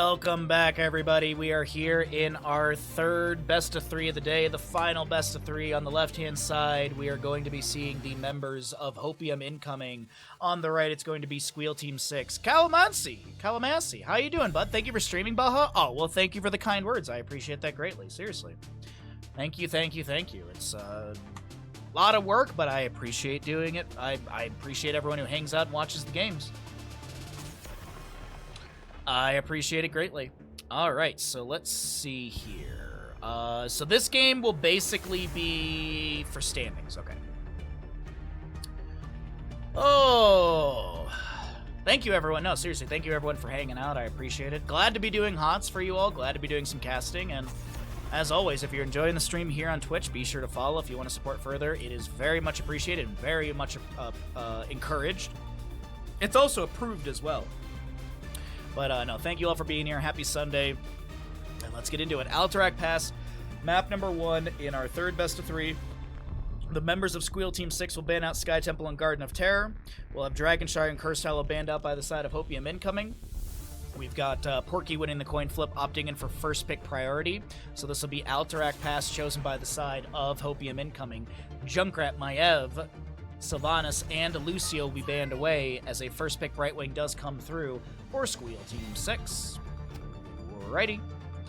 Welcome back, everybody. We are here in our third best of three of the day, the final best of three. On the left-hand side, we are going to be seeing the members of Hopium incoming. On the right, it's going to be Squeal Team 6. Calamansi, how you doing, bud? Thank you for streaming, Baha. Oh, well, thank you for the kind words. I appreciate that greatly. Seriously. Thank you. It's a lot of work, but I appreciate doing it. I appreciate everyone who hangs out and watches the games. I appreciate it greatly. All right, so let's see here. So this game will basically be for standings. Okay. Oh, thank you, everyone. No, seriously, thank you, everyone, for hanging out. I appreciate it. Glad to be doing HOTS for you all. Glad to be doing some casting. And as always, if you're enjoying the stream here on Twitch, be sure to follow if you want to support further. It is very much appreciated and very much encouraged. It's also approved as well. But no, thank you all for being here. Happy Sunday. And let's get into it. Alterac Pass, map number 1 in our third best of 3. The members of Squeal Team 6 will ban out Sky Temple and Garden of Terror. We'll have Dragonshire and Cursed Hollow banned out by the side of Hopium incoming. We've got Porky winning the coin flip, opting in for first pick priority. So this will be Alterac Pass chosen by the side of Hopium incoming. Junkrat, Maev, Sylvanas, and Lucio will be banned away as a first pick right wing does come through for Squeal Team 6. Alrighty.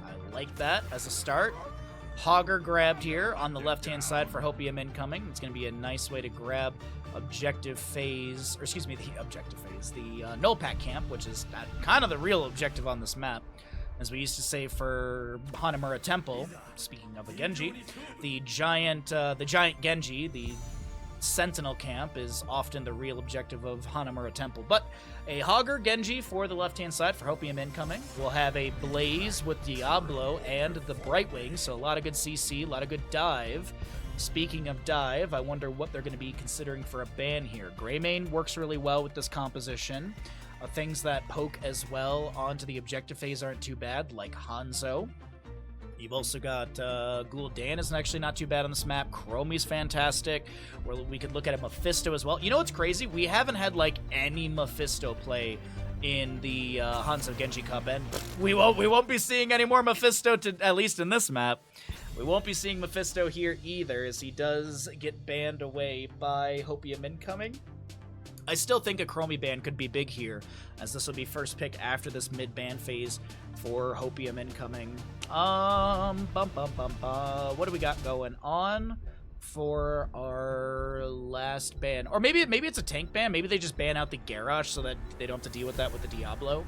I like that as a start. Hogger grabbed here on the left-hand side for Hopium incoming. It's going to be a nice way to grab objective phase, or excuse me, the objective phase, the null pack camp, which is kind of the real objective on this map. As we used to say for Hanamura Temple, speaking of a Genji, the giant Genji, the Sentinel camp, is often the real objective of Hanamura Temple. But a Hogger Genji for the left-hand side for Hopium incoming. We'll have a Blaze with Diablo and the Brightwing, so a lot of good CC, a lot of good dive. Speaking of dive, I wonder what they're going to be considering for a ban here. Greymane works really well with this composition. Things that poke as well onto the objective phase aren't too bad, like Hanzo. You've also got Gul'dan is actually not too bad on this map. Chromie's fantastic. We could look at a Mephisto as well. You know what's crazy? We haven't had, like, any Mephisto play in the Hanzo Genji Cup, and we won't be seeing any more Mephisto, at least in this map. We won't be seeing Mephisto here either, as he does get banned away by Hopium incoming. I still think a Chromie ban could be big here, as this will be first pick after this mid-ban phase for Hopium incoming. What do we got going on for our last ban? Or maybe it's a tank ban. Maybe they just ban out the Garrosh so that they don't have to deal with that with the Diablo.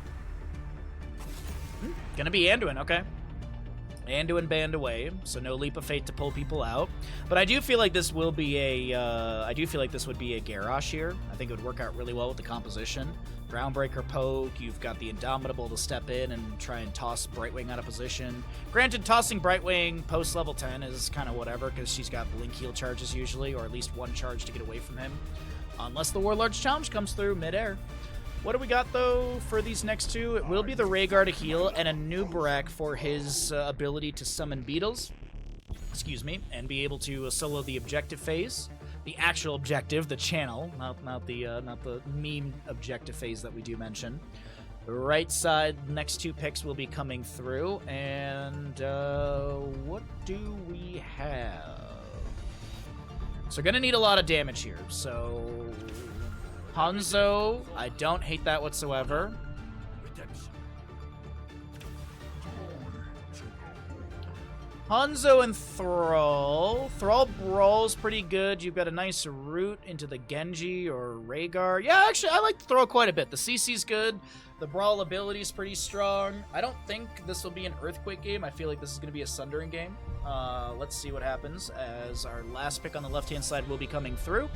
Gonna be Anduin, okay. Anduin banned away, so no Leap of Fate to pull people out. But I do feel like this will be a, would be a Garrosh here. I think it would work out really well with the composition. Groundbreaker poke, you've got the Indomitable to step in and try and toss Brightwing out of position. Granted, tossing Brightwing post level 10 is kind of whatever, because she's got Blink Heal charges usually, or at least one charge to get away from him. Unless the Warlord's Challenge comes through midair. What do we got, though, for these next two? It will be the Rhaegar to heal and a Nubarak for his ability to summon beetles. Excuse me. And be able to solo the objective phase. The actual objective, the channel, not the meme objective phase that we do mention. The right side, next two picks will be coming through. And what do we have? So gonna need a lot of damage here. So Hanzo, I don't hate that whatsoever. Hanzo and Thrall. Thrall Brawl's pretty good. You've got a nice route into the Genji or Rhaegar. Yeah, actually, I like Thrall quite a bit. The CC's good. The Brawl ability's pretty strong. I don't think this will be an Earthquake game. I feel like this is going to be a Sundering game. Let's see what happens, as our last pick on the left-hand side will be coming through.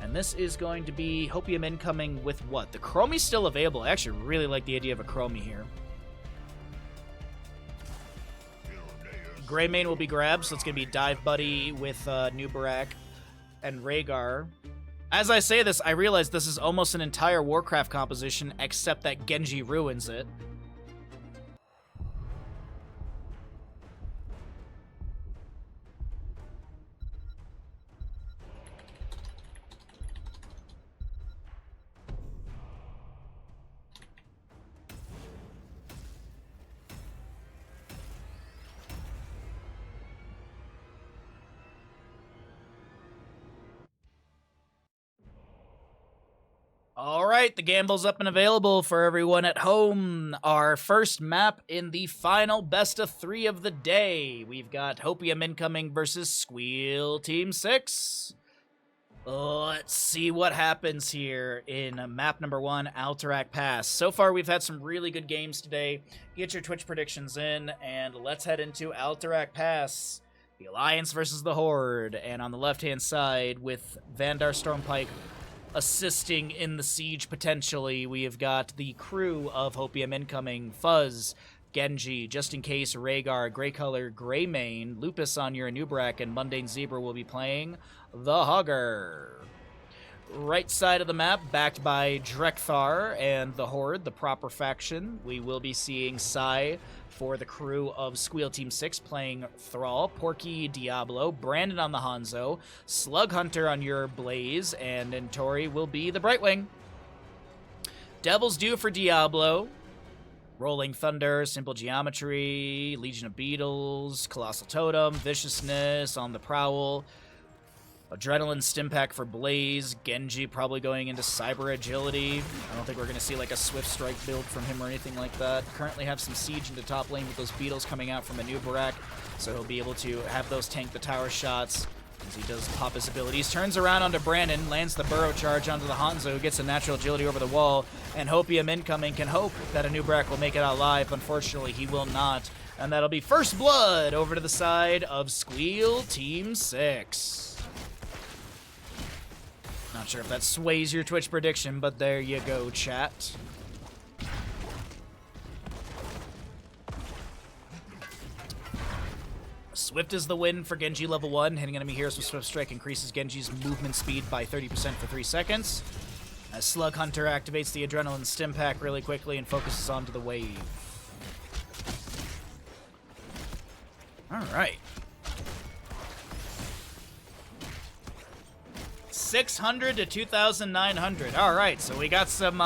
And this is going to be Hopium incoming with what? The Chromie's still available. I actually really like the idea of a Chromie here. Greymane will be grabbed, so it's going to be Dive Buddy with Nubarak and Rhaegar. As I say this, I realize this is almost an entire Warcraft composition, except that Genji ruins it. All right, the gamble's up and available for everyone at home. Our first map in the final best of 3 of the day. We've got Hopium incoming versus Squeal Team 6. Let's see what happens here in map number 1, Alterac Pass. So far, we've had some really good games today. Get your Twitch predictions in, and let's head into Alterac Pass. The Alliance versus the Horde, and on the left-hand side, with Vandar Stormpike assisting in the siege potentially, we have got the crew of Hopium incoming: Fuzz, Genji, Just In Case, Rhaegar, Grey Color, Greymane, Lupus on your Anubrak, and Mundane Zebra will be playing the Hogger. Right side of the map, backed by Drekthar and the Horde, the proper faction. We will be seeing Sai for the crew of Squeal Team 6 playing Thrall, Porky, Diablo, Brandon on the Hanzo, Slug Hunter on your Blaze, and Tori will be the Brightwing. Devil's Due for Diablo, Rolling Thunder, Simple Geometry, Legion of Beetles, Colossal Totem, Viciousness on the Prowl, Adrenaline Stimpack for Blaze, Genji probably going into Cyber Agility. I don't think we're going to see like a Swift Strike build from him or anything like that. Currently have some siege into top lane with those Beetles coming out from Anubrak, so he'll be able to have those tank the tower shots as he does pop his abilities. Turns around onto Brandon, lands the Burrow Charge onto the Hanzo, who gets a natural agility over the wall, and Hopium incoming can hope that Anubrak will make it out alive. Unfortunately, he will not, and that'll be first blood over to the side of Squeal Team 6. Not sure if that sways your Twitch prediction, but there you go, chat. Swift is the win for Genji level 1. Hitting enemy heroes with Swift Strike increases Genji's movement speed by 30% for 3 seconds. As Slug Hunter activates the Adrenaline Stimpack really quickly and focuses onto the wave. Alright. 600 to 2,900. All right, so we got some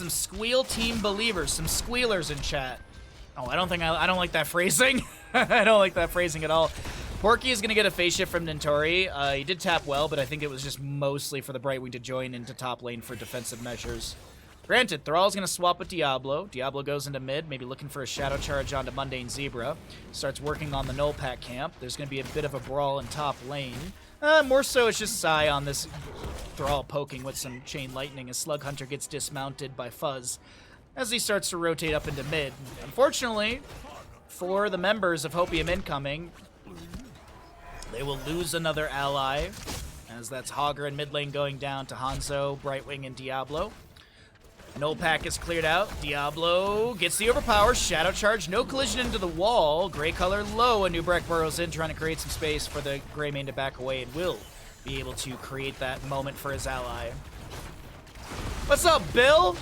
Squeal Team believers, some squealers in chat. Oh, I don't like that phrasing. I don't like that phrasing at all. Porky is gonna get a phase shift from Nintori. He did tap well, but I think it was just mostly for the Brightwing to join into top lane for defensive measures. Granted, Thrall's gonna swap with Diablo. Diablo goes into mid, maybe looking for a shadow charge onto Mundane Zebra. Starts working on the Null Pack camp. There's gonna be a bit of a brawl in top lane. More so it's just Sai on this Thrall poking with some Chain Lightning as Slug Hunter gets dismounted by Fuzz as he starts to rotate up into mid. Unfortunately, for the members of Hopium incoming, they will lose another ally, as that's Hogger in mid lane going down to Hanzo, Brightwing, and Diablo. Null Pack is cleared out. Diablo gets the overpower. Shadow Charge. No collision into the wall. Grey Color low. Anubrak burrows in, trying to create some space for the Greymane to back away, and will be able to create that moment for his ally. What's up, Bill?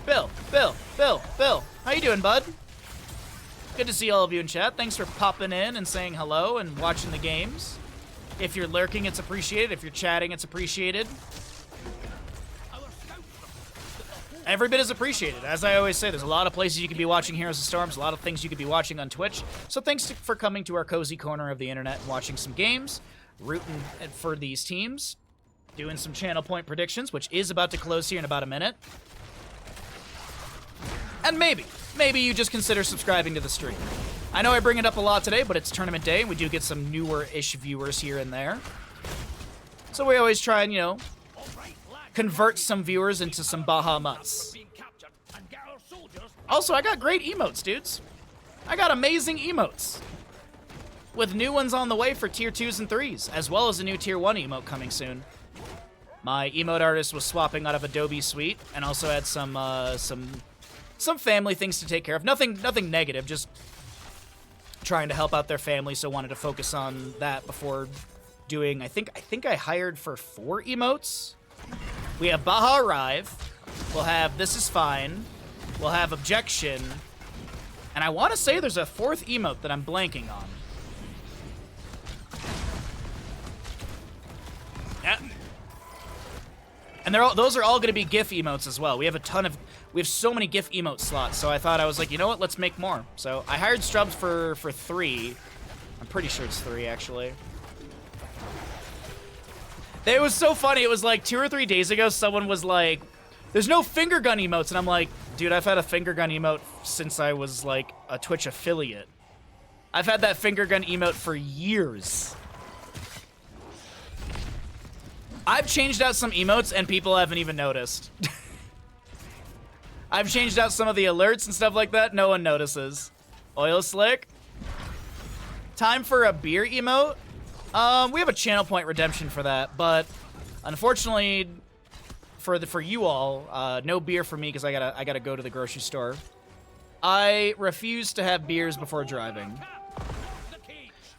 Bill. How you doing, bud? Good to see all of you in chat. Thanks for popping in and saying hello and watching the games. If you're lurking, it's appreciated. If you're chatting, it's appreciated. Every bit is appreciated. As I always say, there's a lot of places you could be watching Heroes of Storms, a lot of things you could be watching on Twitch. So thanks for coming to our cozy corner of the internet and watching some games, rooting for these teams, doing some channel point predictions, which is about to close here in about a minute. And maybe you just consider subscribing to the stream. I know I bring it up a lot today, but it's tournament day, and we do get some newer-ish viewers here and there. So we always try and, you know, convert some viewers into some Bahamuts. Also, I got great emotes, dudes. I got amazing emotes. With new ones on the way for tier 2s and 3s, as well as a new tier 1 emote coming soon. My emote artist was swapping out of Adobe Suite, and also had some family things to take care of. Nothing negative, just trying to help out their family, so wanted to focus on that before doing, I think I hired for 4 emotes. We have Baha Arrive, we'll have This Is Fine, we'll have Objection, and I want to say there's a 4th emote that I'm blanking on. Yeah. And those are all going to be GIF emotes as well. We have so many GIF emote slots, so I was like, you know what, let's make more. So I hired Strubs for 3. I'm pretty sure it's 3, actually. It was so funny. It was like 2 or 3 days ago, someone was like, there's no finger gun emotes. And I'm like, dude, I've had a finger gun emote since I was like a Twitch affiliate. I've had that finger gun emote for years. I've changed out some emotes and people haven't even noticed. I've changed out some of the alerts and stuff like that. No one notices. Oil slick. Time for a beer emote. We have a channel point redemption for that, but unfortunately for you all, no beer for me because I gotta go to the grocery store. I refuse to have beers before driving.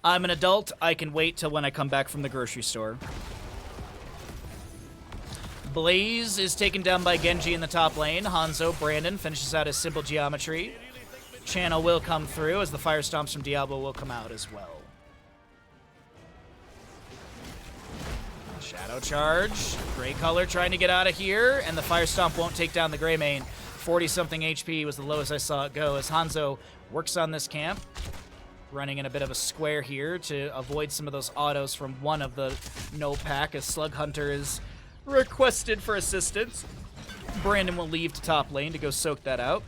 I'm an adult. I can wait till when I come back from the grocery store. Blaze is taken down by Genji in the top lane. Hanzo, Brandon finishes out his simple geometry. Channel will come through as the fire stomps from Diablo will come out as well. Shadow charge. Gray color trying to get out of here, and the fire stomp won't take down the gray main. 40-something HP was the lowest I saw it go as Hanzo works on this camp. Running in a bit of a square here to avoid some of those autos from one of the no pack as Slug Hunter is requested for assistance. Brandon will leave to top lane to go soak that out.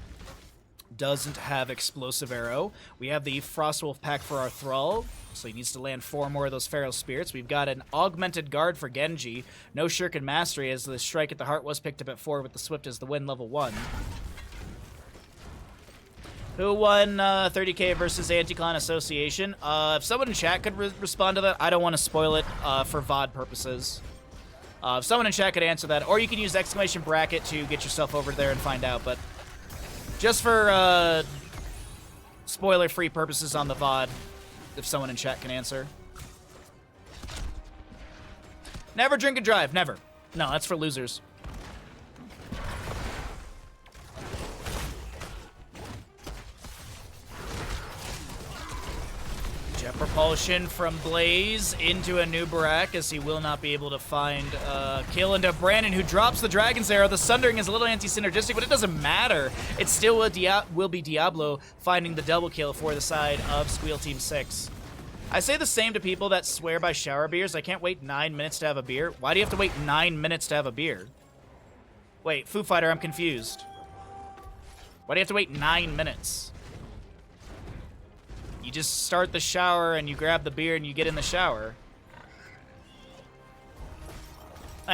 Doesn't have Explosive Arrow. We have the Frostwolf pack for our Thrall, so he needs to land 4 more of those Feral Spirits. We've got an Augmented Guard for Genji. No Shuriken Mastery as the Strike at the Heart was picked up at 4 with the Swift as the win level 1. Who won 30k versus Anti-Clan Association? If someone in chat could respond to that, I don't want to spoil it for VOD purposes. If someone in chat could answer that, or you can use exclamation bracket to get yourself over there and find out, but just for spoiler-free purposes on the VOD, if someone in chat can answer. Never drink and drive, never. No, that's for losers. Jet propulsion from Blaze into a new Barak as he will not be able to find kill into Brandon, who drops the Dragon's Arrow. The Sundering is a little anti-synergistic, but it doesn't matter. It still will be Diablo finding the double kill for the side of Squeal Team 6. I say the same to people that swear by shower beers. I can't wait 9 minutes to have a beer. Why do you have to wait 9 minutes to have a beer? Wait, Foo Fighter, I'm confused. Why do you have to wait 9 minutes? You just start the shower and you grab the beer and you get in the shower.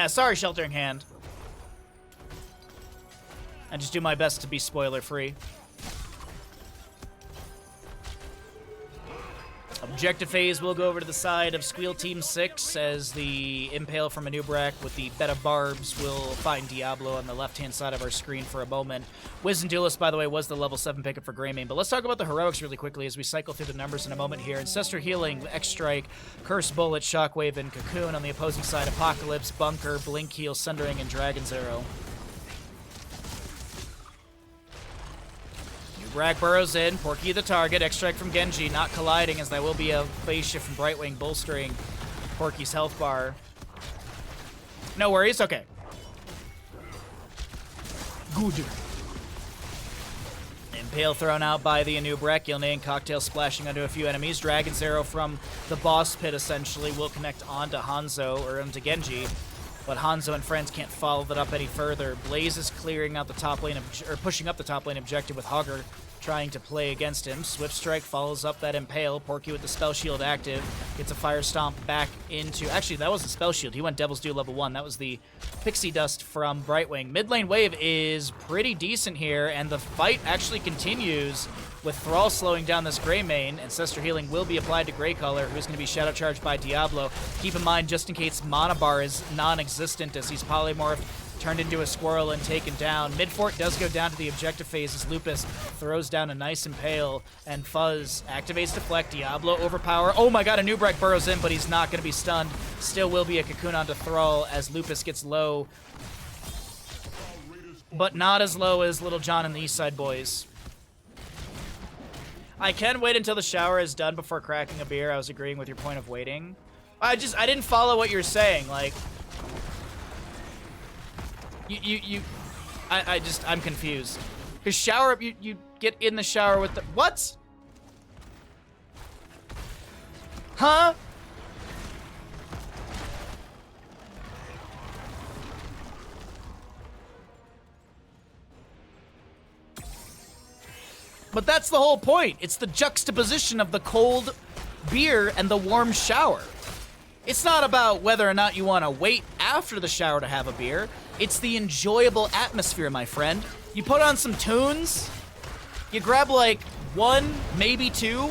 Sorry, Sheltering Hand. I just do my best to be spoiler-free. Objective phase will go over to the side of Squeal Team 6 as the Impale from Anubarak with the bed of barbs will find Diablo on the left-hand side of our screen for a moment. Wisdom Duelist, by the way, was the level 7 pickup for Greymane, but let's talk about the heroics really quickly as we cycle through the numbers in a moment here. Ancestor Healing, X-Strike, Curse Bullet, Shockwave, and Cocoon on the opposing side. Apocalypse, Bunker, Blink Heal, Sundering, and Dragon's Arrow. Brag burrows in, Porky the target, X-Strike from Genji, not colliding as there will be a phase shift from Brightwing bolstering Porky's health bar. No worries, okay. Good. Impale thrown out by the Anubarak, Yilnean Cocktail splashing onto a few enemies. Dragon's Arrow from the boss pit essentially will connect onto Hanzo, or onto Genji. But Hanzo and friends can't follow that up any further. Blaze is clearing out the top lane, or pushing up the top lane objective with Hogger trying to play against him. Swift Strike follows up that Impale. Porky with the Spell Shield active. Gets a Fire Stomp back into... Actually, that was the Spell Shield. He went Devil's Due level 1. That was the Pixie Dust from Brightwing. Mid lane wave is pretty decent here, and the fight actually continues with Thrall slowing down this Greymane. Ancestor Healing will be applied to Grey Color, who's going to be Shadow Charged by Diablo. Keep in mind, just in case Mana Bar is non-existent as he's polymorphed, turned into a squirrel and taken down. Mid-fort does go down to the objective phase as Lupus throws down a nice Impale, and Fuzz activates Deflect. Diablo overpower. Oh my god, Anubarak burrows in, but he's not going to be stunned. Still will be a Cocoon onto Thrall as Lupus gets low, but not as low as Little John and the Eastside Boys. I can wait until the shower is done before cracking a beer. I was agreeing with your point of waiting. I didn't follow what you're saying. Like, I'm confused. Cause shower, you get in the shower with the, what? Huh? But that's the whole point. It's the juxtaposition of the cold beer and the warm shower. It's not about whether or not you want to wait after the shower to have a beer. It's the enjoyable atmosphere, my friend. You put on some tunes, you grab like one, maybe two.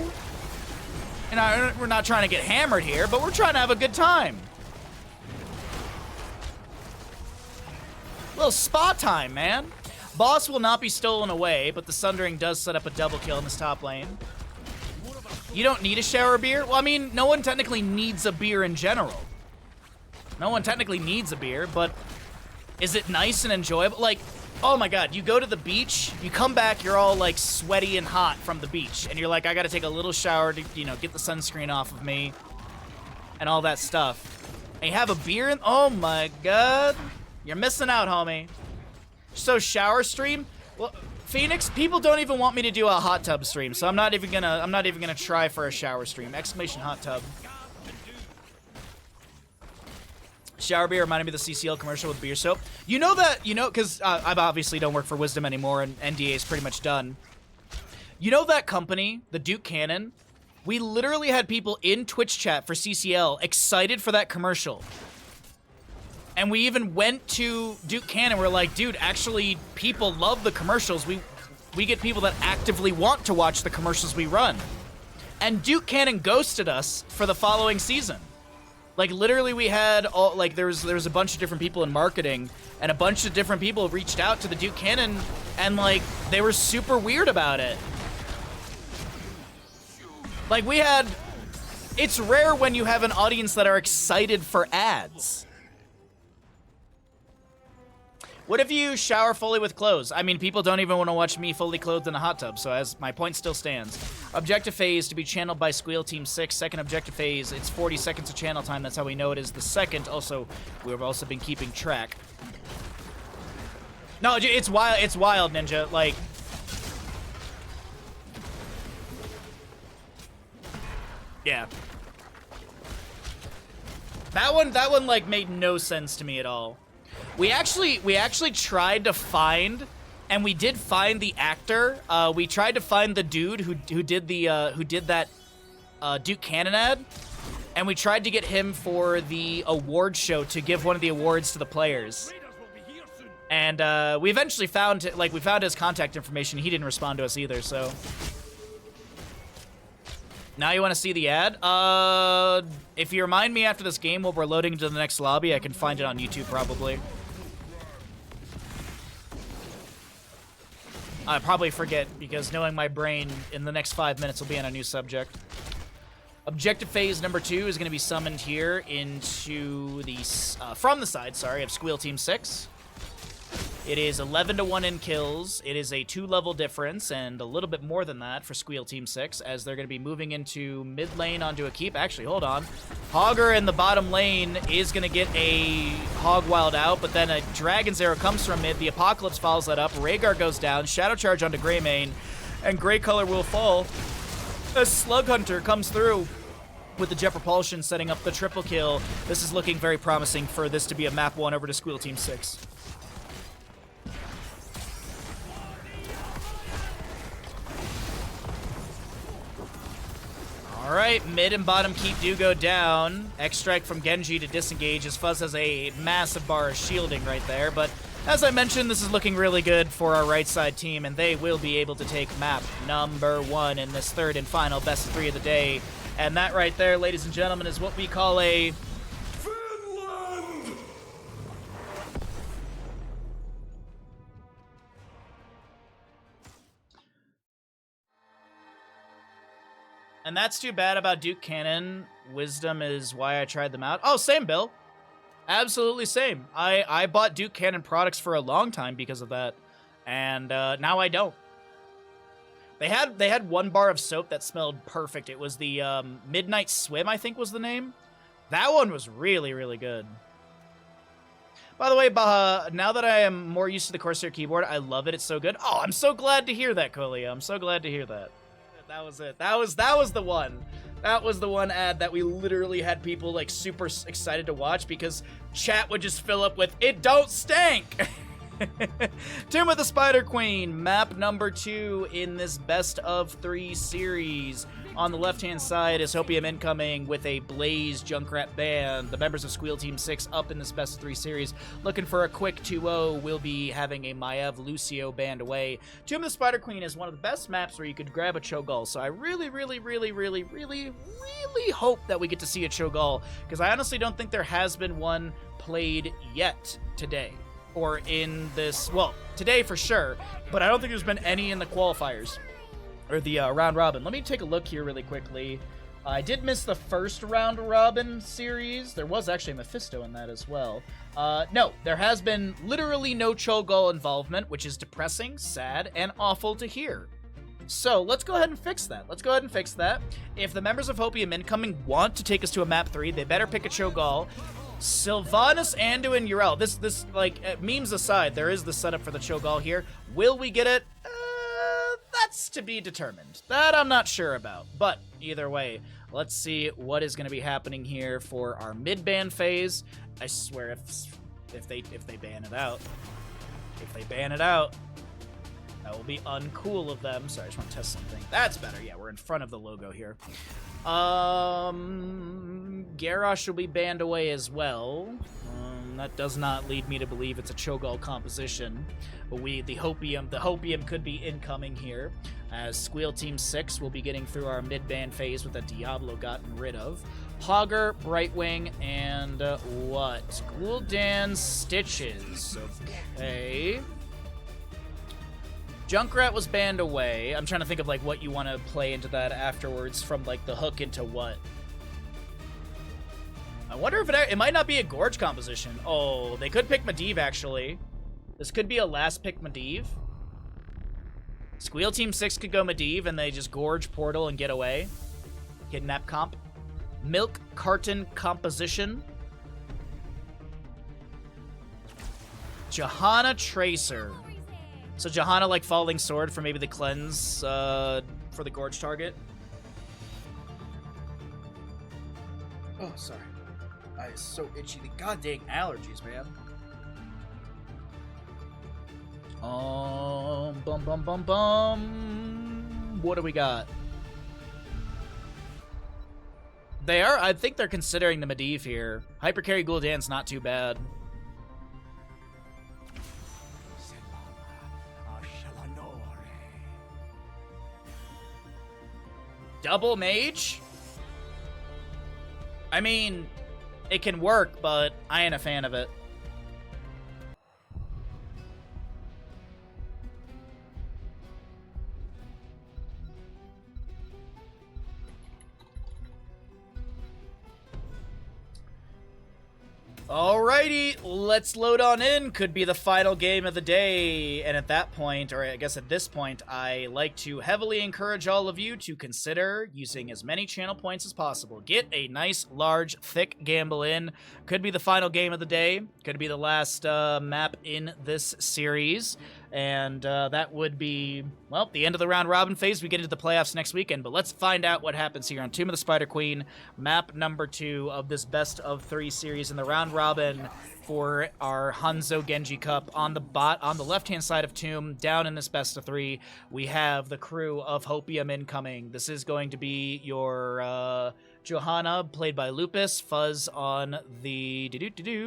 And we're not trying to get hammered here, but we're trying to have a good time. Little spa time, man. Boss will not be stolen away, but the Sundering does set up a double kill in this top lane. You don't need a shower beer? Well, I mean, no one technically needs a beer in general. No one technically needs a beer, but is it nice and enjoyable? Like, oh my god, you go to the beach, you come back, you're all like sweaty and hot from the beach, and you're like, I gotta take a little shower to, you know, get the sunscreen off of me, and all that stuff. And you have a beer in, oh my god. You're missing out, homie. So shower stream? Well, Phoenix, people don't even want me to do a hot tub stream, so I'm not even gonna try for a shower stream. Exclamation hot tub. Shower beer reminded me of the CCL commercial with beer soap. You know that, you know, because I obviously don't work for Wisdom anymore, and NDA is pretty much done. You know that company, the Duke Cannon? We literally had people in Twitch chat for CCL excited for that commercial. And we even went to Duke Cannon. We're like, dude, actually, people love the commercials. We get people that actively want to watch the commercials we run. And Duke Cannon ghosted us for the following season. Like, literally, we had all, like, there was a bunch of different people in marketing, and a bunch of different people reached out to the Duke Cannon, and, like, they were super weird about it. Like, we had... It's rare when you have an audience that are excited for ads. What if you shower fully with clothes? I mean, people don't even want to watch me fully clothed in a hot tub, so as my point still stands. Objective phase to be channeled by Squeal Team 6. Second objective phase, it's 40 seconds of channel time. That's how we know it is the second. Also, we've also been keeping track. No, it's wild, Ninja. Like... Yeah. That one, like, made no sense to me at all. We actually tried to find, and we did find the actor. We tried to find the dude who did that Duke Cannon ad, and we tried to get him for the award show to give one of the awards to the players. And we eventually found, like, we found his contact information. He didn't respond to us either, so. Now you want to see the ad? If you remind me after this game while we're loading into the next lobby, I can find it on YouTube probably. I probably forget, because knowing my brain, in the next 5 minutes will be on a new subject. Objective phase number 2 is going to be summoned here into the, from the side, sorry, of Squeal Team 6. It is 11-1 in kills. It is a 2-level difference, and a little bit more than that for Squeal Team 6, as they're going to be moving into mid lane onto a keep. Actually, hold on. Hogger in the bottom lane is going to get a Hog Wild out, but then a Dragon's Arrow comes from mid. The Apocalypse follows that up. Rhaegar goes down. Shadow Charge onto Greymane, and Grey Color will fall as Slug Hunter comes through with the Jet Propulsion, setting up the triple kill. This is looking very promising for this to be a map 1 over to Squeal Team 6. Alright, mid and bottom keep do go down. X-Strike from Genji to disengage, as Fuzz has a massive bar of shielding right there, but as I mentioned, this is looking really good for our right side team, and they will be able to take map number 1 in this third and final best of 3 of the day. And that right there, ladies and gentlemen, is what we call a... Finland! And that's too bad about Duke Cannon. Wisdom is why I tried them out. Oh, same, Bill. Absolutely same. I bought Duke Cannon products for a long time because of that, and now I don't. They had one bar of soap that smelled perfect. It was the Midnight Swim, I think was the name. That one was really, really good. By the way, Baha, now that I am more used to the Corsair keyboard, I love it. It's so good. Oh, I'm so glad to hear that, Colia. I'm so glad to hear that. That was it. That was the one. That was the one ad that we literally had people like super excited to watch because chat would just fill up with "It don't stink." Tomb of the Spider Queen, map number 2 in this best of 3 series. On the left-hand side is Hopium incoming with a Blaze Junkrat band. The members of Squeal Team 6 up in this best of 3 series. Looking for a quick 2-0. We'll be having a Maev Lucio band away. Tomb of the Spider Queen is one of the best maps where you could grab a Cho'Gall. So I really hope that we get to see a Cho'Gall, because I honestly don't think there has been one played yet today. Or in this, well, today for sure, but I don't think there's been any in the qualifiers. Or the round robin. Let me take a look here really quickly. I did miss the first round robin series. There was actually Mephisto in that as well. No, there has been literally no Cho'Gall involvement, which is depressing, sad, and awful to hear. So let's go ahead and fix that. If the members of Hopium Incoming want to take us to a map 3, they better pick a Cho'Gall. Sylvanas, Anduin, Yrel. This like, memes aside, there is the setup for the Cho'Gall here. Will we get it? That's to be determined. That I'm not sure about. But either way, let's see what is going to be happening here for our mid-ban phase. I swear, if they ban it out, that will be uncool of them. Sorry, I just want to test something. That's better. Yeah, we're in front of the logo here. Garrosh will be banned away as well. That does not lead me to believe it's a Cho'Gall composition. But the Hopium could be incoming here, as Squeal Team 6 will be getting through our mid-ban phase with a Diablo gotten rid of. Hogger, Brightwing, and what? Gul'dan, Stitches. Okay. Junkrat was banned away. I'm trying to think of like what you want to play into that afterwards, from like the hook into what. I wonder if it might not be a Gorge composition. Oh, they could pick Medivh, actually. This could be a last pick Medivh. Squeal Team 6 could go Medivh, and they just Gorge Portal and get away. Kidnap comp. Milk Carton composition. Johanna Tracer. So Johanna like Falling Sword for maybe the cleanse for the Gorge target. Oh, sorry. I'm so itchy. The goddamn allergies, man. What do we got? They are, I think they're considering the Medivh here. Hypercarry Gul'dan's not too bad. Double Mage? I mean, it can work, but I ain't a fan of it. Alrighty, let's load on in. Could be the final game of the day. And at that point, or I guess at this point, I like to heavily encourage all of you to consider using as many channel points as possible. Get a nice, large, thick gamble in. Could be the final game of the day. Could be the last map in this series. And that would be, well, the end of the round robin phase. We get into the playoffs next weekend, but let's find out what happens here on Tomb of the Spider Queen, map number 2 of this best of 3 series in the round robin for our Hanzo Genji Cup. On the left-hand side of Tomb, down in this best of 3, we have the crew of Hopium incoming. This is going to be your Johanna, played by Lupus, Fuzz on the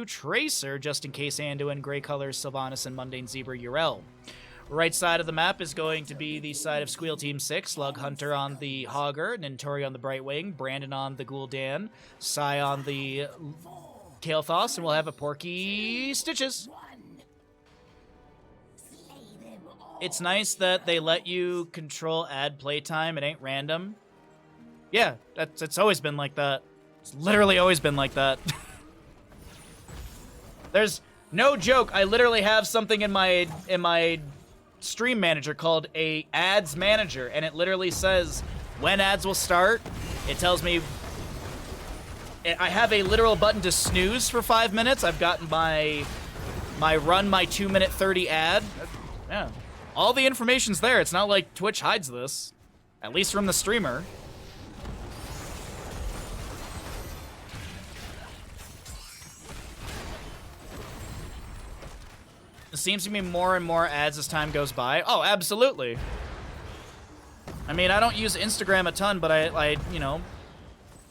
Tracer, just in case Anduin, Grey Colors, Sylvanas, and Mundane Zebra, Yrel. Right side of the map is going to be the side of Squeal Team 6, Slug Hunter on the Hogger, Nintori on the Brightwing, Brandon on the Gul'dan, Sai on the Kael'thas, and we'll have a Porky Stitches. It's nice that they let you control ad playtime. It ain't random. Yeah, it's always been like that. It's literally always been like that. There's no joke. I literally have something in my stream manager called a ads manager, and it literally says when ads will start. It tells me I have a literal button to snooze for 5 minutes. I've gotten my 2-minute 30 ad. Yeah, all the information's there. It's not like Twitch hides this, at least from the streamer. It seems to be more and more ads as time goes by. Oh, absolutely. I mean, I don't use Instagram a ton, but I you know,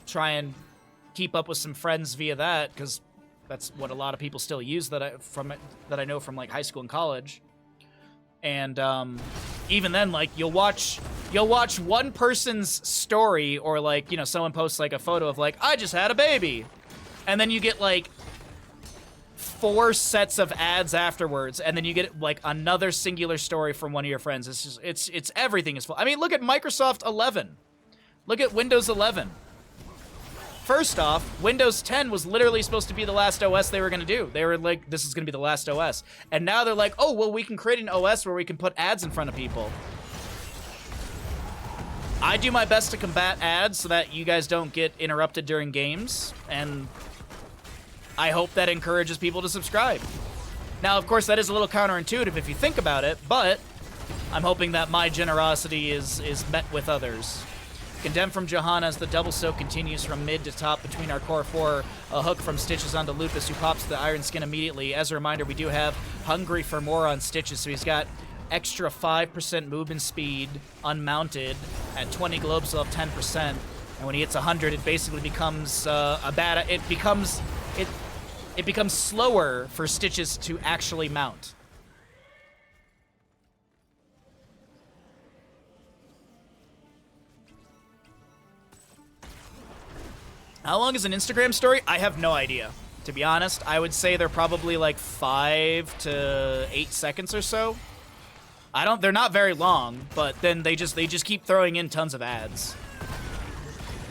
try and keep up with some friends via that, because that's what a lot of people still use that I know from like high school and college. And even then, like, you'll watch one person's story, or like, you know, someone posts like a photo of like, I just had a baby, and then you get like 4 sets of ads afterwards, and then you get like another singular story from one of your friends. It's just it's everything is full. I mean, look at Microsoft 11. Look at Windows 11. First off, Windows 10 was literally supposed to be the last OS they were going to do. They were like, this is going to be the last OS. And now they're like, oh, well, we can create an OS where we can put ads in front of people. I do my best to combat ads so that you guys don't get interrupted during games, and I hope that encourages people to subscribe. Now, of course, that is a little counterintuitive if you think about it, but I'm hoping that my generosity is met with others. Condemned from Johanna as the double soak continues from mid to top between our core 4. A hook from Stitches onto Lupus, who pops the iron skin immediately. As a reminder, we do have Hungry for more on Stitches, so he's got extra 5% movement speed unmounted. At 20 globes, he'll have 10%. And when he hits 100, it basically becomes it becomes slower for Stitches to actually mount. How long is an Instagram story? I have no idea. To be honest, I would say they're probably like 5 to 8 seconds or so. They're not very long, but then they just keep throwing in tons of ads.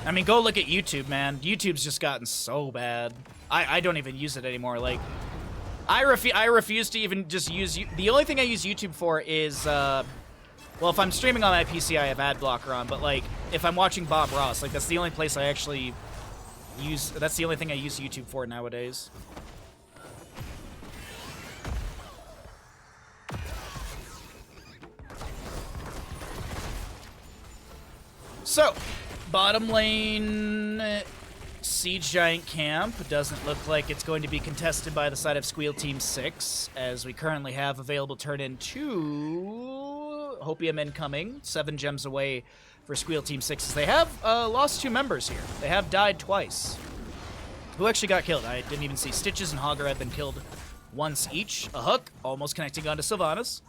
I mean, go look at YouTube, man. YouTube's just gotten so bad. I don't even use it anymore. Like, I refuse to even just use... The only thing I use YouTube for is, well, if I'm streaming on my PC, I have ad blocker on, but like, if I'm watching Bob Ross, like, that's the only place I actually use... That's the only thing I use YouTube for nowadays. So, bottom lane, Siege Giant Camp doesn't look like it's going to be contested by the side of Squeal Team 6, as we currently have available turn-in 2, Hopium incoming, 7 gems away for Squeal Team 6. They have lost 2 members here. They have died twice. Who actually got killed? I didn't even see. Stitches and Hogger have been killed once each. A hook, almost connecting onto Sylvanas.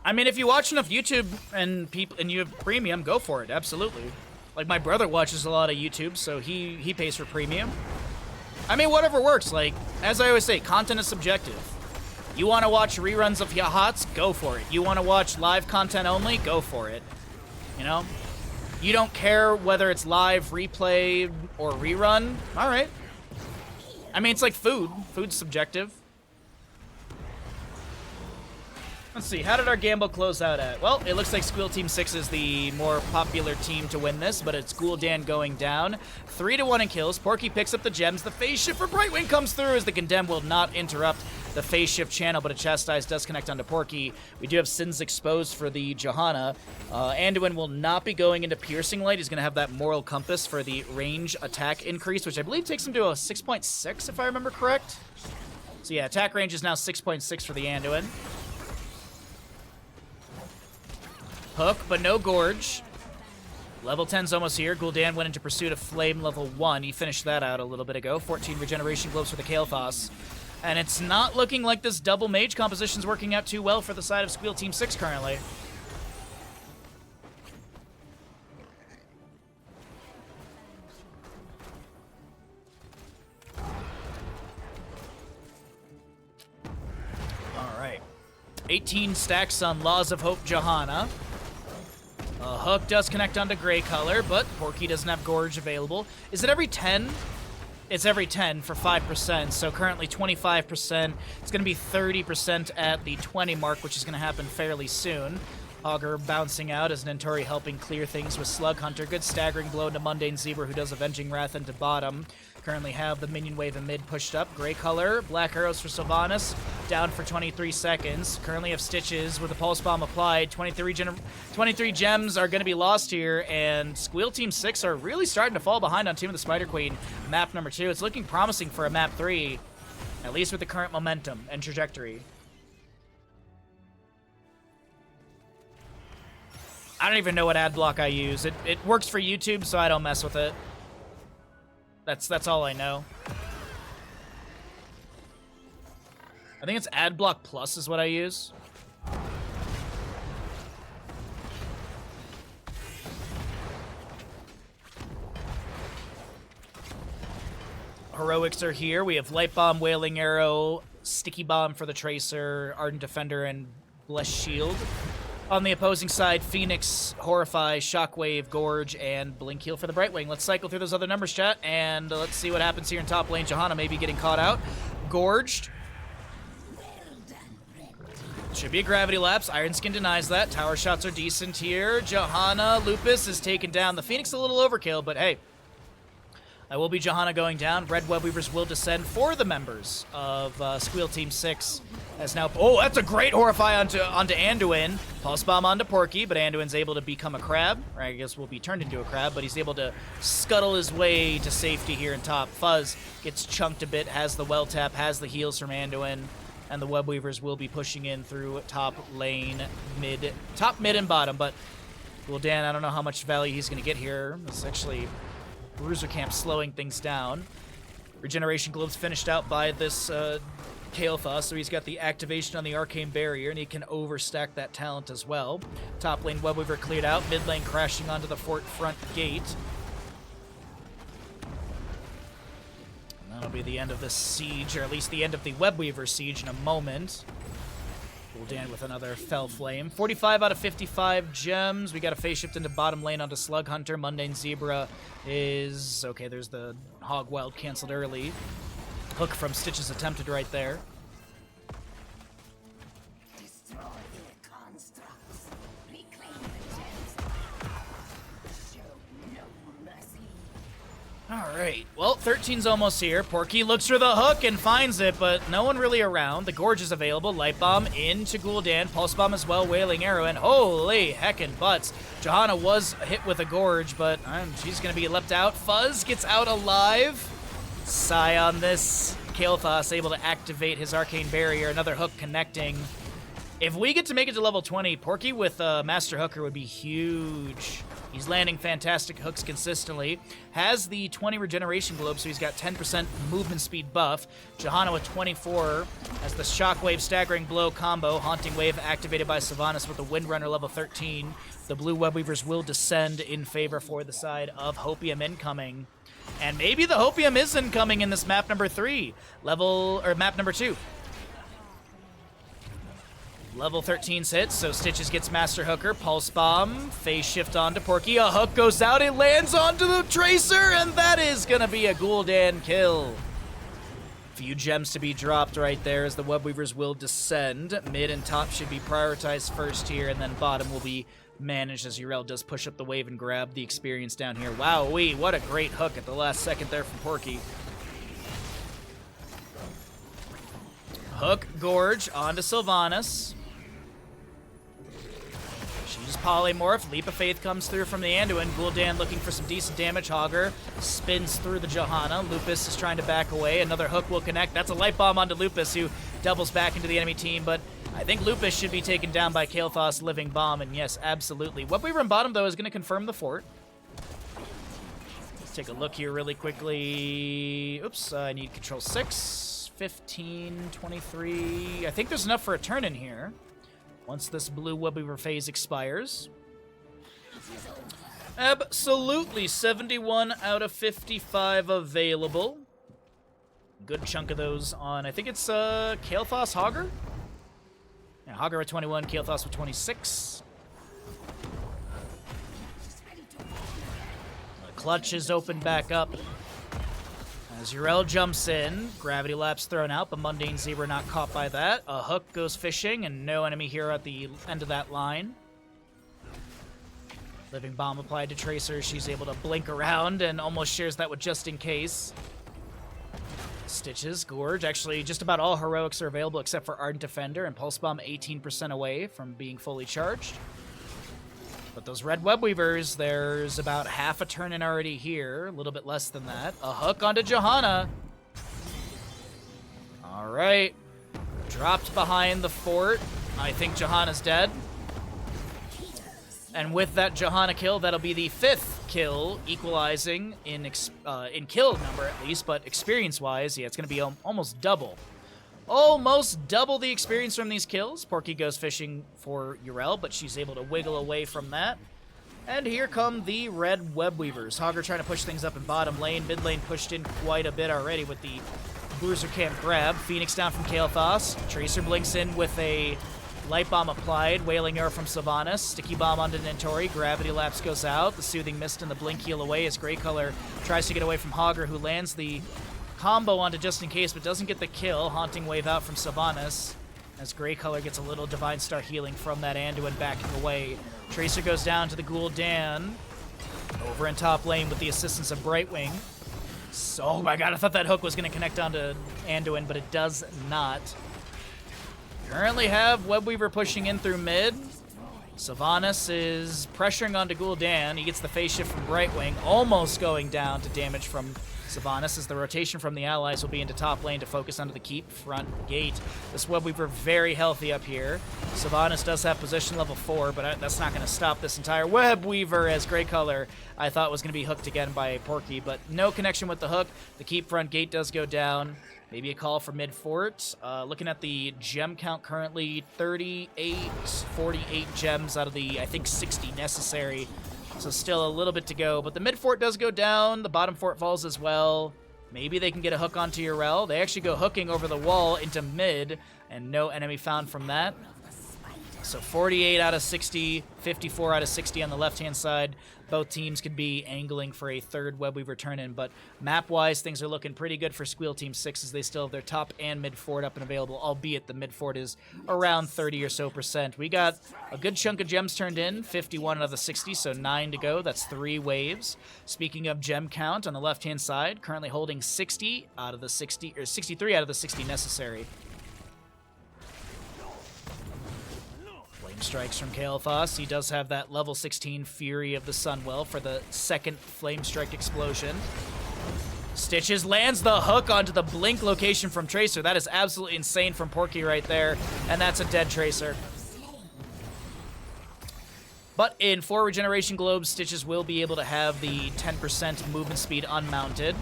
I mean, if you watch enough YouTube and you have premium, go for it. Absolutely. Like, my brother watches a lot of YouTube, so he pays for premium. I mean, whatever works. Like, as I always say, content is subjective. You want to watch reruns of Yahots? Go for it. You want to watch live content only? Go for it. You know? You don't care whether it's live, replay, or rerun? All right. I mean, it's like food. Food's subjective. Let's see, how did our gamble close out at? Well, it looks like Squeal Team 6 is the more popular team to win this, but it's Ghoul'dan going down. 3-1 in kills. Porky picks up the gems. The phase shift for Brightwing comes through as the Condemn will not interrupt the phase shift channel, but a Chastise does connect onto Porky. We do have Sins exposed for the Johanna. Anduin will not be going into Piercing Light. He's going to have that Moral Compass for the range attack increase, which I believe takes him to a 6.6, if I remember correct. So yeah, attack range is now 6.6 for the Anduin. Hook, but no Gorge. Level 10's almost here. Ghoul'dan went into pursuit of Flame level 1. He finished that out a little bit ago. 14 regeneration globes for the Kael'thas. And it's not looking like this double mage composition's working out too well for the side of Squeal Team 6 currently. Alright. 18 stacks on Laws of Hope Johanna. Hook does connect onto Grey Color, but Porky doesn't have Gorge available. Is it every 10? It's every 10 for 5%, so currently 25%. It's going to be 30% at the 20 mark, which is going to happen fairly soon. Augur bouncing out as Nentori helping clear things with Slug Hunter. Good staggering blow into Mundane Zebra, who does Avenging Wrath into bottom. Currently have the minion wave in mid pushed up. Gray color, black arrows for Sylvanas, down for 23 seconds. Currently have Stitches with the Pulse Bomb applied. 23 gems are going to be lost here, and Squeal Team 6 are really starting to fall behind on Team of the Spider Queen. Map number 2. It's looking promising for a map 3, at least with the current momentum and trajectory. I don't even know what ad block I use. It works for YouTube, so I don't mess with it. That's all I know. I think it's ad block plus is what I use. Heroics are here. We have Light Bomb, Wailing Arrow, Sticky Bomb for the Tracer, Ardent Defender, and Blessed Shield. On the opposing side, Phoenix, Horrify, Shockwave, Gorge, and Blink Heal for the Brightwing. Let's cycle through those other numbers, chat, and let's see what happens here in top lane. Johanna maybe getting caught out. Gorged. Should be a gravity lapse. Iron Skin denies that. Tower shots are decent here. Johanna, Lupus is taken down. The Phoenix a little overkill, but hey. I will be Johanna going down. Red Web Weavers will descend for the members of Squeal Team 6. As now, oh, that's a great Horrify onto Anduin. Pulse Bomb onto Porky, but Anduin's able to become a crab. Or I guess will be turned into a crab, but he's able to scuttle his way to safety here in top. Fuzz gets chunked a bit, has the well tap, has the heals from Anduin, and the Web Weavers will be pushing in through top lane, top, mid, and bottom. But Gul'dan, I don't know how much value he's going to get here. It's actually Bruiser Camp slowing things down. Regeneration Globes finished out by this Kael'thas, so he's got the activation on the Arcane Barrier, and he can overstack that talent as well. Top lane Webweaver cleared out, mid lane crashing onto the fort front gate. And that'll be the end of this siege, or at least the end of the Webweaver siege in a moment. Gul'dan with another Fell Flame. 45 out of 55 gems. We got a phase shift into bottom lane onto Slug Hunter. Mundane Zebra is... okay, there's the Hog Wild canceled early. Hook from Stitches attempted right there. Destroy their constructs. Reclaim the gems. Show no mercy. Alright, well, 13's almost here. Porky looks for the hook and finds it, but no one really around. The Gorge is available. Light Bomb into Gul'dan. Pulse Bomb as well. Wailing Arrow, and holy heckin' butts. Johanna was hit with a Gorge, but she's going to be leapt out. Fuzz gets out alive. Sigh on this. Kael'thas able to activate his Arcane Barrier. Another hook connecting. If we get to make it to level 20, Porky with Master Hooker would be huge. He's landing fantastic hooks consistently. Has the 20 regeneration globe, so he's got 10% movement speed buff. Johanna with 24 has the Shockwave Staggering Blow combo. Haunting Wave activated by Sylvanas with the Windrunner level 13. The blue Webweavers will descend in favor for the side of Hopium incoming. And maybe the Hopium is incoming in this map number 3. Map number 2. Level 13's hit, so Stitches gets Master Hooker. Pulse Bomb, phase shift onto Porky. A hook goes out, it lands onto the Tracer, and that is gonna be a Gul'dan kill. Few gems to be dropped right there as the Webweavers will descend. Mid and top should be prioritized first here, and then bottom will be managed as Yrel does push up the wave and grab the experience down here. Wowee, what a great hook at the last second there from Porky. Hook, Gorge, onto Sylvanas. She's polymorphed. Leap of Faith comes through from the Anduin. Gul'dan looking for some decent damage. Hogger spins through the Johanna. Lupus is trying to back away. Another hook will connect. That's a Light Bomb onto Lupus, who doubles back into the enemy team, but I think Lupus should be taken down by Kael'thas' Living Bomb, and yes, absolutely. Webweaver in bottom, though, is going to confirm the fort. Let's take a look here really quickly. Oops, I need control 6, 15, 23. I think there's enough for a turn in here once this blue Webweaver phase expires. Absolutely, 71 out of 55 available. Good chunk of those on, I think it's Kael'thas Hogger? Yeah, Hogger with 21, Kael'thas with 26. The clutch is opened back up as Yrel jumps in. Gravity Lapse thrown out, but Mundane Zebra not caught by that. A hook goes fishing, and no enemy here at the end of that line. Living Bomb applied to Tracer. She's able to blink around and almost shares that with Just In Case. Stitches, Gorge. Actually, just about all heroics are available except for Ardent Defender, and Pulse Bomb 18% away from being fully charged. But those red web weavers, there's about half a turn in already here. A little bit less than that. A hook onto Johanna. All right. Dropped behind the fort. I think Johanna's dead. And with that Johanna kill, that'll be the 5th kill, equalizing in kill number at least, but experience-wise, yeah, it's going to be almost double. Almost double the experience from these kills. Porky goes fishing for Urel, but she's able to wiggle away from that. And here come the red web weavers. Hogger trying to push things up in bottom lane. Mid lane pushed in quite a bit already with the Bruiser Camp grab. Phoenix down from Kael'thas. Tracer blinks in with a Light Bomb applied. Wailing Arrow from Sylvanas. Sticky Bomb onto Nintori. Gravity Lapse goes out. The Soothing Mist and the Blink heal away as Grey Color tries to get away from Hogger, who lands the combo onto Just In Case, but doesn't get the kill. Haunting Wave out from Sylvanas as Grey Color gets a little Divine Star healing from that Anduin backing away. Tracer goes down to the Gul'dan. Over in top lane with the assistance of Brightwing. So, oh my god, I thought that hook was going to connect onto Anduin, but it does not. Currently have Webweaver pushing in through mid. Sylvanas is pressuring onto Gul'dan. He gets the phase shift from Brightwing, almost going down to damage from Sylvanas, as the rotation from the allies will be into top lane to focus onto the keep front gate. This Webweaver very healthy up here. Sylvanas does have position level 4, but that's not going to stop this entire Webweaver, as Grey Color I thought was going to be hooked again by Porky, but no connection with the hook. The keep front gate does go down. Maybe a call for mid fort. Looking at the gem count currently, 48 gems out of the, I think, 60 necessary. So still a little bit to go, but the mid fort does go down. The bottom fort falls as well. Maybe they can get a hook onto Urel. They actually go hooking over the wall into mid, and no enemy found from that. So 48 out of 60, 54 out of 60 on the left-hand side. Both teams could be angling for a third Webweaver turn-in, but map-wise, things are looking pretty good for Squeal Team 6 as they still have their top and mid fort up and available, albeit the mid fort is around 30 or so percent. We got a good chunk of gems turned in, 51 out of the 60, so 9 to go. That's 3 waves. Speaking of gem count, on the left-hand side, currently holding 60 out of the 60, or 63 out of the 60 necessary. Strikes from Kael'thas. He does have that level 16 Fury of the Sunwell for the second Flame Strike explosion. Stitches lands the hook onto the blink location from Tracer. That is absolutely insane from Porky right there, and that's a dead Tracer. But in 4 regeneration globes, Stitches will be able to have the 10% movement speed unmounted.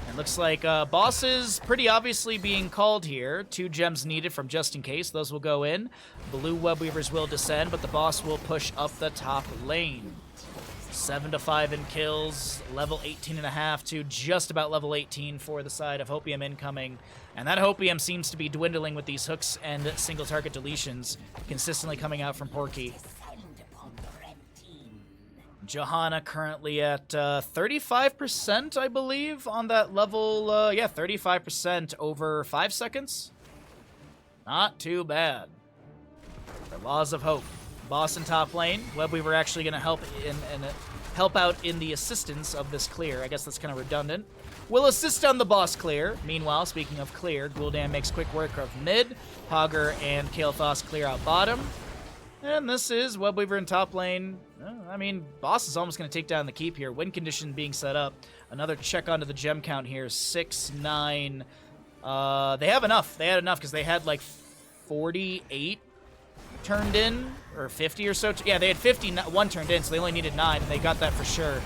It looks like boss is pretty obviously being called here. 2 gems needed from Just In Case. Those will go in. Blue Webweavers will descend, but the boss will push up the top lane. 7 to 5 in kills, level 18.5 to just about level 18 for the side of Hopium incoming. And that Hopium seems to be dwindling with these hooks and single target deletions consistently coming out from Porky. Johanna currently at 35%, I believe, on that level. Yeah, 35% over 5 seconds. Not too bad. The Laws of Hope. Boss in top lane. Webweaver actually going to help out in the assistance of this clear. I guess that's kind of redundant. Will assist on the boss clear. Meanwhile, speaking of clear, Gul'dan makes quick work of mid. Hogger and Kael'thas clear out bottom. And this is Webweaver in top lane. I mean, boss is almost going to take down the keep here. Win condition being set up. Another check onto the gem count here. 6, 9. They have enough. They had enough because they had like 48 turned in, or 50 or so. Yeah, they had 51 turned in, so they only needed 9, and they got that for sure.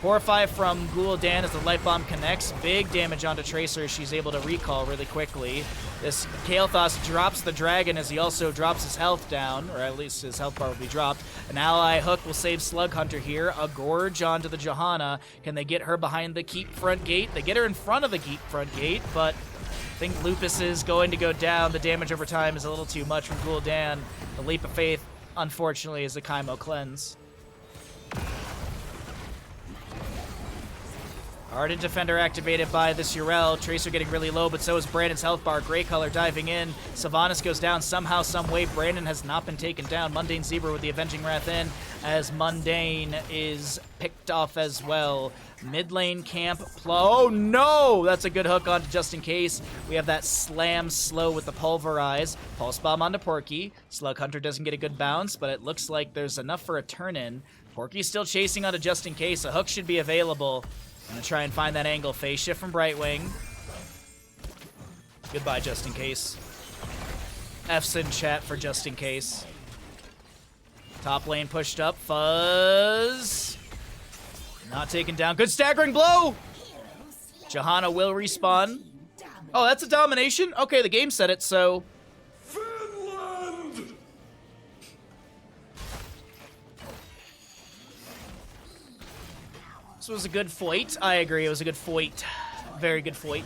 Horrify from Gul'dan as the Light Bomb connects. Big damage onto Tracer. She's able to recall really quickly. This Kael'thas drops the dragon as he also drops his health down, or at least his health bar will be dropped. An ally hook will save Slug Hunter here. A Gorge onto the Johanna. Can they get her behind the keep front gate? They get her in front of the keep front gate, but I think Lupus is going to go down. The damage over time is a little too much from Gul'dan. The Leap of Faith, unfortunately, is a Kaimo cleanse. Ardent Defender activated by this Urel. Tracer getting really low, but so is Brandon's health bar. Grey Color diving in. Sylvanas goes down somehow, some way. Brandon has not been taken down. Mundane Zebra with the Avenging Wrath in, as Mundane is picked off as well. Mid lane camp. Oh no! That's a good hook onto Just In Case. We have that slam slow with the Pulverize. Pulse Bomb onto Porky. Slug Hunter doesn't get a good bounce, but it looks like there's enough for a turn-in. Porky's still chasing onto Just In Case. A hook should be available. Gonna try and find that angle. Phase shift from Brightwing. Goodbye, Just In Case. F's in chat for Just In Case. Top lane pushed up. Fuzz. Not taken down. Good staggering blow! Johanna will respawn. Oh, that's a domination? Okay, the game said it, so... Finland! This was a good fight. I agree, it was a good fight. Very good fight.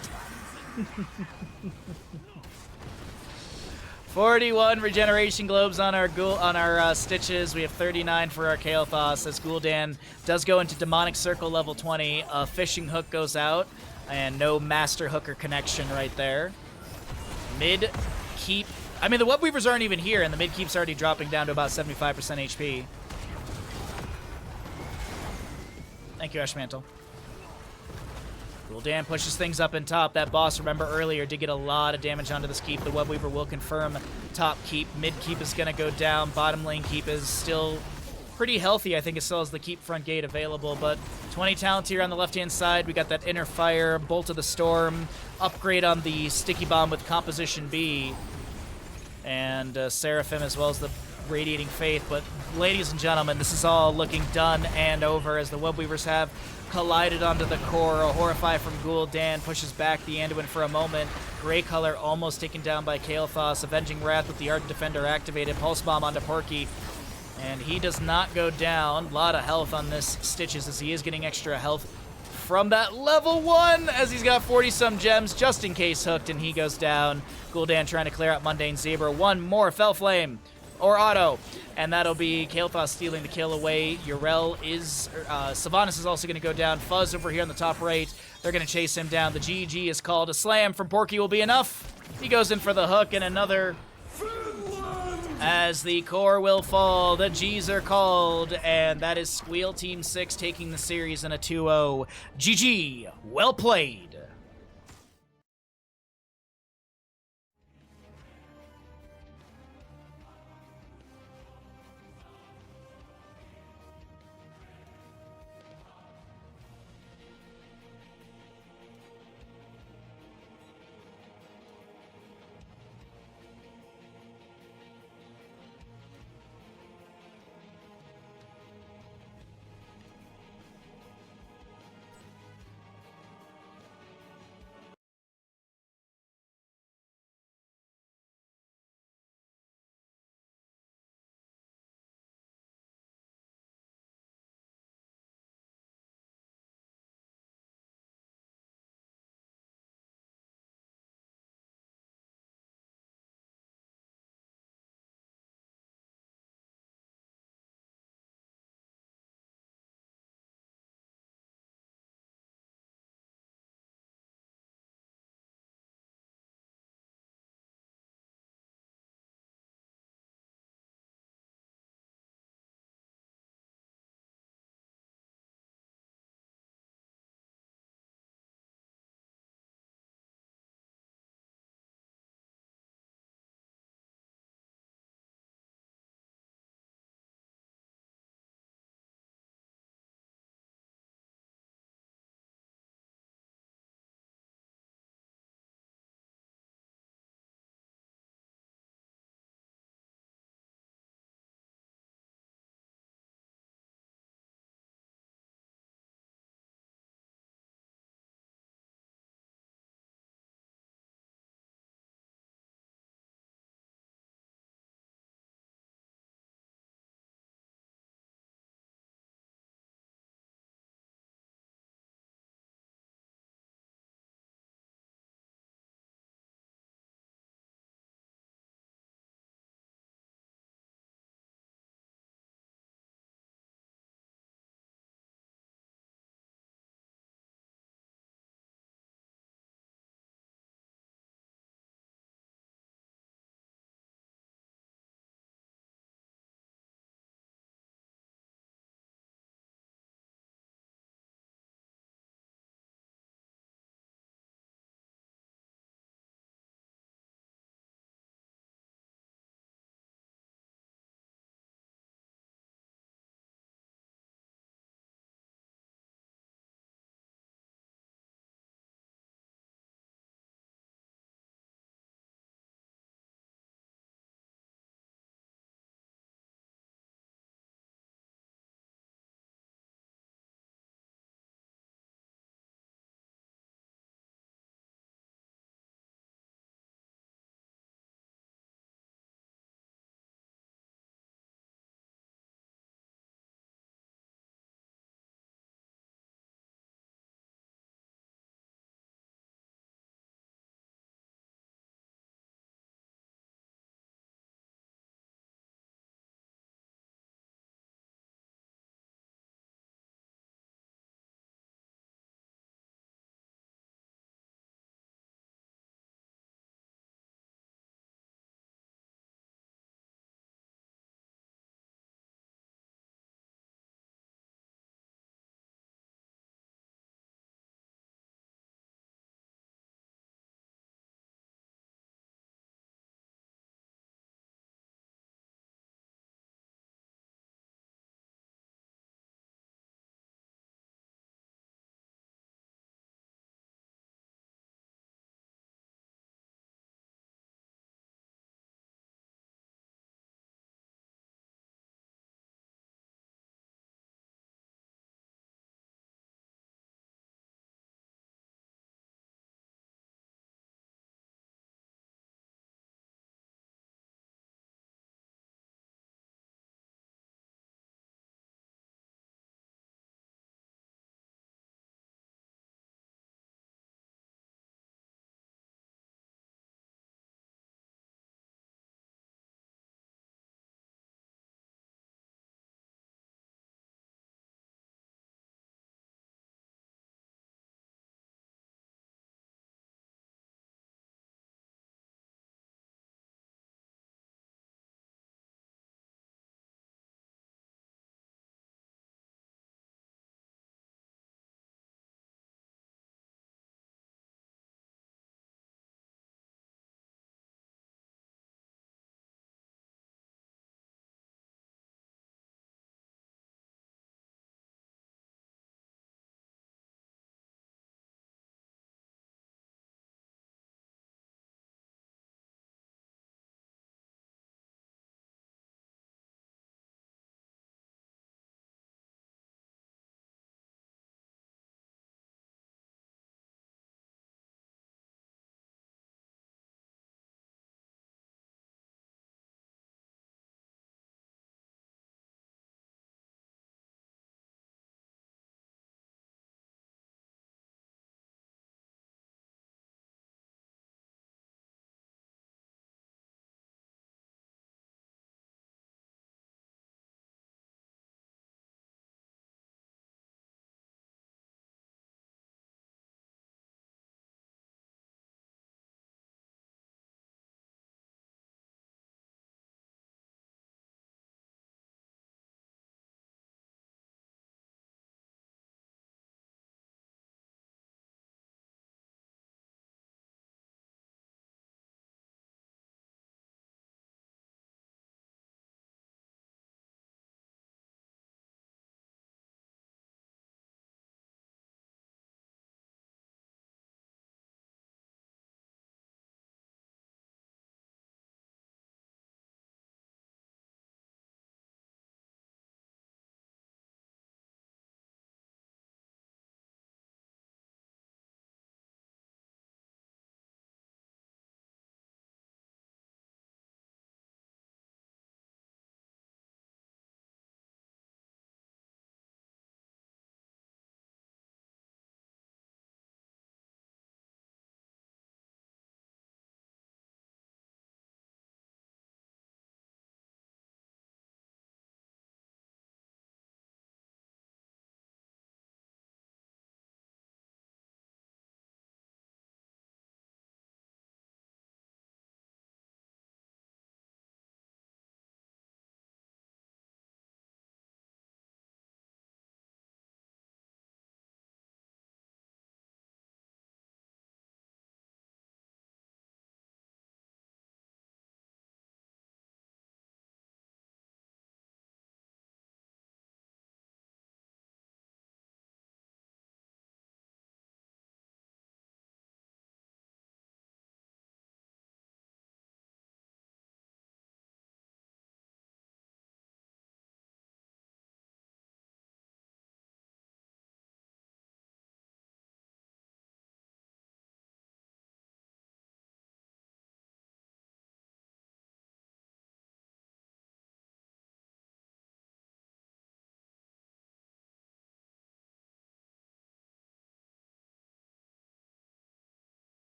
41 regeneration globes on our stitches. We have 39 for our Kael'thas as Gul'dan does go into Demonic Circle level 20. A fishing hook goes out, and no master hooker connection right there. Mid keep. I mean, the web weavers aren't even here, and the mid keep's already dropping down to about 75% HP. Thank you, Ashmantle. Gul'dan pushes things up in top. That boss, remember earlier, did get a lot of damage onto this keep. The web weaver will confirm top keep. Mid keep is going to go down. Bottom lane keep is still pretty healthy. I think it still has the keep front gate available, but 20 talent here on the left-hand side. We got that Inner Fire, Bolt of the Storm, upgrade on the Sticky Bomb with Composition B, and Seraphim as well as the Radiating Faith. But ladies and gentlemen, this is all looking done and over as the web weavers have collided onto the core. A Horrify from Gul'dan pushes back the Anduin for a moment. Grey Color almost taken down by Kael'thas. Avenging Wrath with the Ardent Defender activated. Pulse Bomb onto Porky. And he does not go down. A lot of health on this Stitches as he is getting extra health from that level 1 as he's got 40-some gems Just In Case hooked and he goes down. Gul'dan trying to clear out Mundane Zebra. One more Fell Flame. Or auto. And that'll be Kael'thas stealing the kill away. Urel is... Sylvanas is also going to go down. Fuzz over here on the top right. They're going to chase him down. The GG is called. A slam from Porky will be enough. He goes in for the hook and another... As the core will fall, the G's are called, and that is Squeal Team 6 taking the series in a 2-0. GG. Well played.